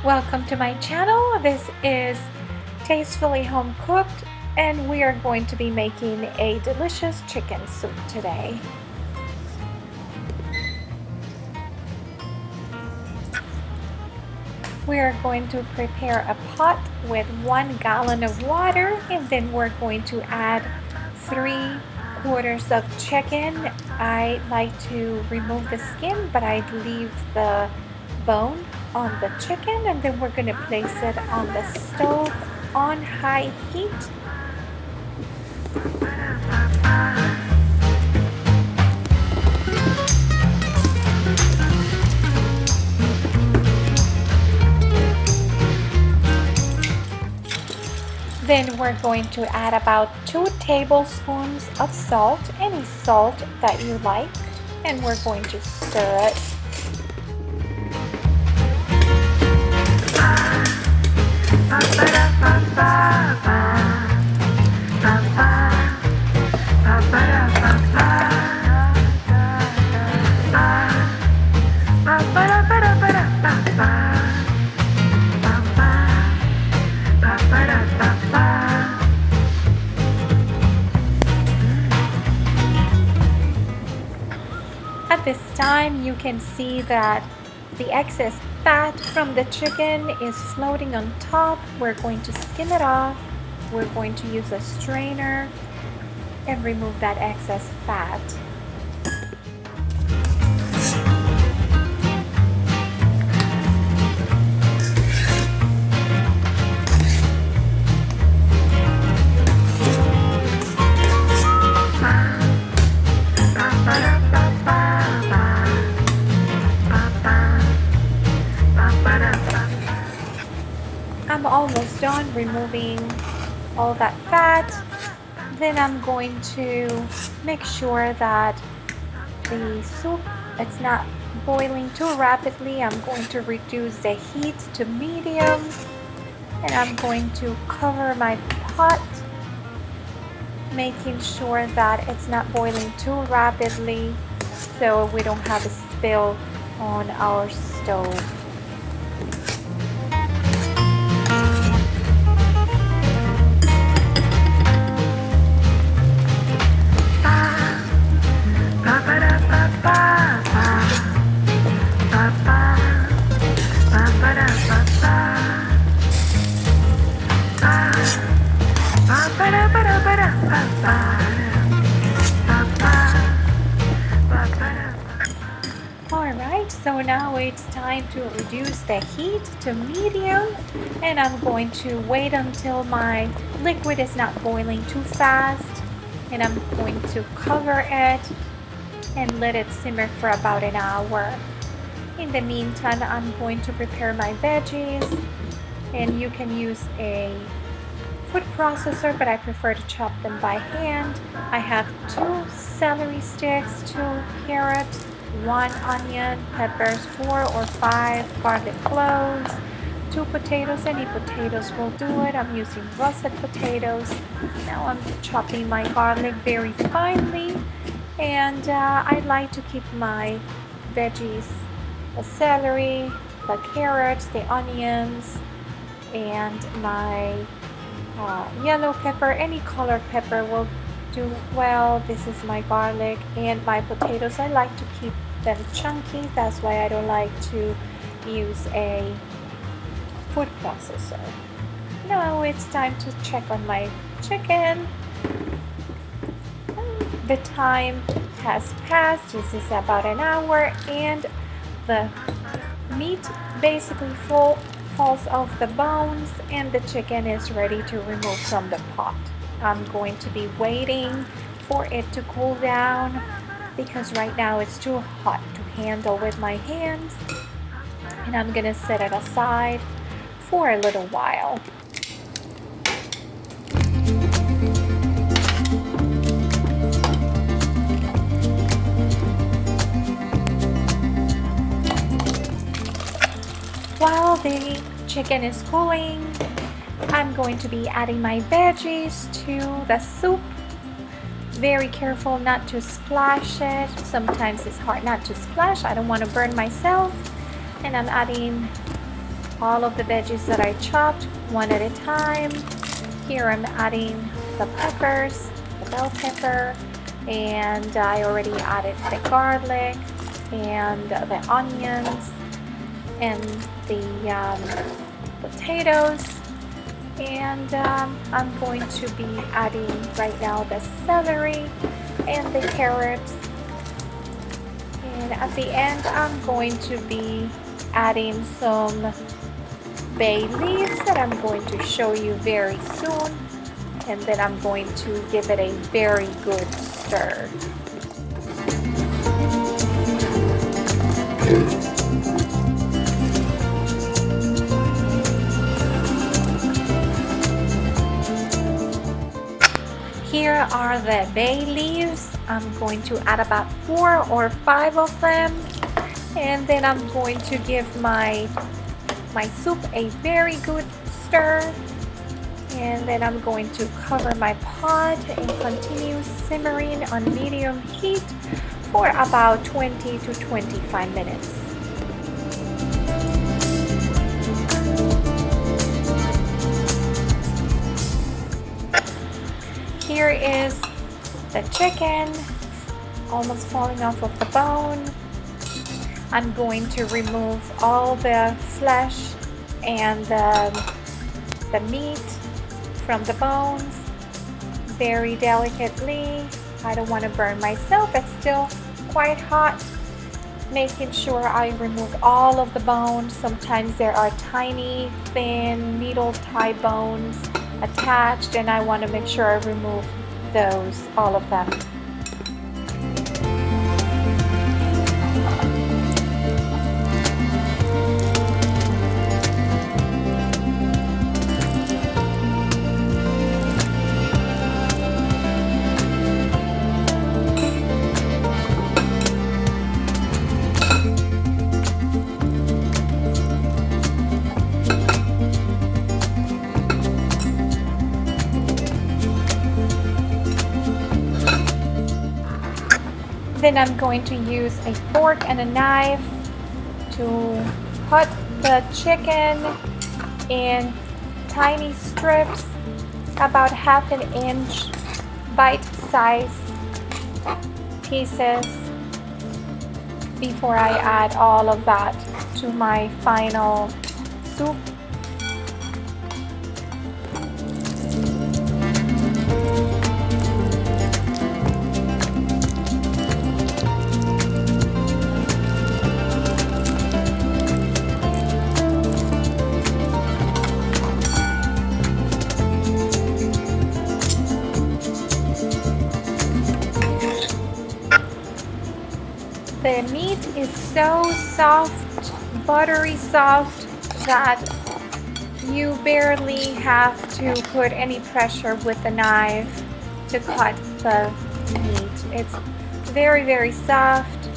Welcome to my channel. This is Tastefully Home Cooked, and we are going to be making a delicious chicken soup today. We are going to prepare a pot with 1 gallon of water, and then we're going to add 3/4 of chicken. I like to remove the skin, but I leave the bone on the chicken, and then we're going to place it on the stove on high heat. Then we're going to add about 2 tablespoons of salt, any salt that you like, and we're going to stir it. At this time, you can see that the excess fat from the chicken is floating on top. We're going to skim it off. We're going to use a strainer and remove that excess fat. I'm almost done removing all that fat. Then I'm going to make sure that the soup it's not boiling too rapidly. I'm going to reduce the heat to medium, and I'm going to cover my pot, making sure that it's not boiling too rapidly so we don't have a spill on our stove. Alright, so now it's time to reduce the heat to medium, and I'm going to wait until my liquid is not boiling too fast, and I'm going to cover it and let it simmer for about an hour. In the meantime, I'm going to prepare my veggies, and you can use a food processor, but I prefer to chop them by hand. I have 2 celery sticks, 2 carrots, 1 onion, peppers, 4 or 5 garlic cloves, 2 potatoes. Any potatoes will do it. I'm using russet potatoes. Now I'm chopping my garlic very finely, and I like to keep my veggies, the celery, the carrots, the onions, and my yellow pepper. Any colored pepper will do well. This is my garlic and my potatoes. I like to keep them chunky. That's why I don't like to use a food processor. Now it's time to check on my chicken. The time has passed. This is about an hour, and the meat basically falls off the bones, and the chicken is ready to remove from the pot. I'm going to be waiting for it to cool down because right now it's too hot to handle with my hands, and I'm gonna set it aside for a little while. While the chicken is cooling, I'm going to be adding my veggies to the soup. Very careful not to splash it. Sometimes it's hard not to splash. I don't want to burn myself. And I'm adding all of the veggies that I chopped one at a time. Here I'm adding the peppers, the bell pepper, and I already added the garlic and the onions and the potatoes, and I'm going to be adding right now the celery and the carrots, and at the end I'm going to be adding some bay leaves that I'm going to show you very soon, and then I'm going to give it a very good stir. Here are the bay leaves. I'm going to add about 4 or 5 of them, and then I'm going to give my soup a very good stir, and then I'm going to cover my pot and continue simmering on medium heat for about 20 to 25 minutes. Here is the chicken, almost falling off of the bone. I'm going to remove all the flesh and the meat from the bones very delicately. I don't want to burn myself. It's still quite hot. Making sure I remove all of the bones. Sometimes there are tiny, thin, needle-type bones attached, and I want to make sure I remove those, all of them. Then I'm going to use a fork and a knife to cut the chicken in tiny strips, about 1/2 inch bite-sized pieces, before I add all of that to my final soup. The meat is so soft, buttery soft, that you barely have to put any pressure with the knife to cut the meat. It's very, very soft,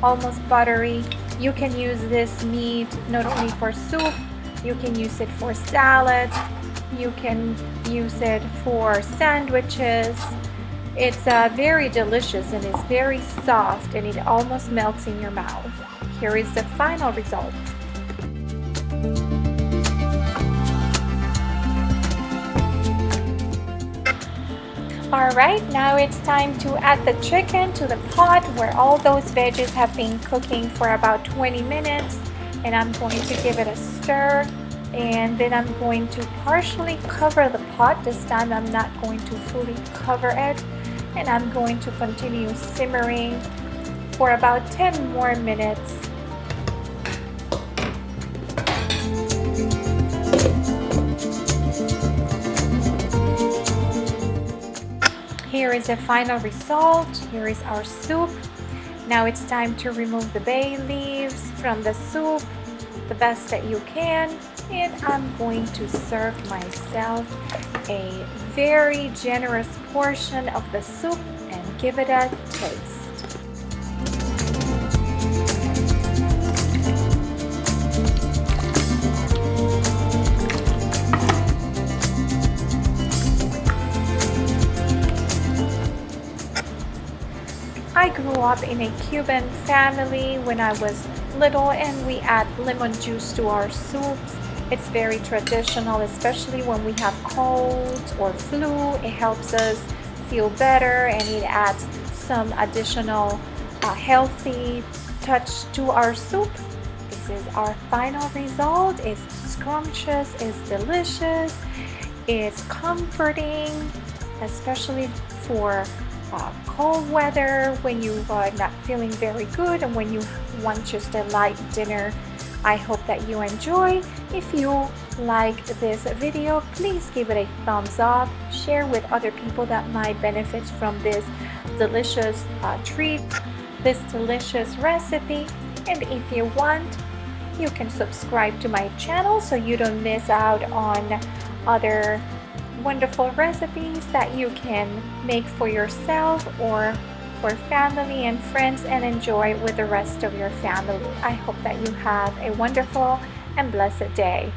almost buttery. You can use this meat not only for soup, you can use it for salads, you can use it for sandwiches. It's very delicious and it's very soft, and it almost melts in your mouth. Here is the final result. Alright, now it's time to add the chicken to the pot where all those veggies have been cooking for about 20 minutes, and I'm going to give it a stir, and then I'm going to partially cover the pot. This time I'm not going to fully cover it, and I'm going to continue simmering for about 10 more minutes. Here is the final result. Here is our soup. Now it's time to remove the bay leaves from the soup the best that you can, and I'm going to serve myself a very generous portion of the soup and give it a taste. I grew up in a Cuban family when I was little, and we add lemon juice to our soups. It's very traditional, especially when we have colds or flu. It helps us feel better, and it adds some additional healthy touch to our soup. This is our final result. It's scrumptious, it's delicious, it's comforting, especially for cold weather, when you are not feeling very good and when you want just a light dinner. I hope that you enjoy. If you like this video, please give it a thumbs up, share with other people that might benefit from this delicious treat, this delicious recipe. And if you want, you can subscribe to my channel so you don't miss out on other wonderful recipes that you can make for yourself or for family and friends and enjoy with the rest of your family. I hope that you have a wonderful and blessed day.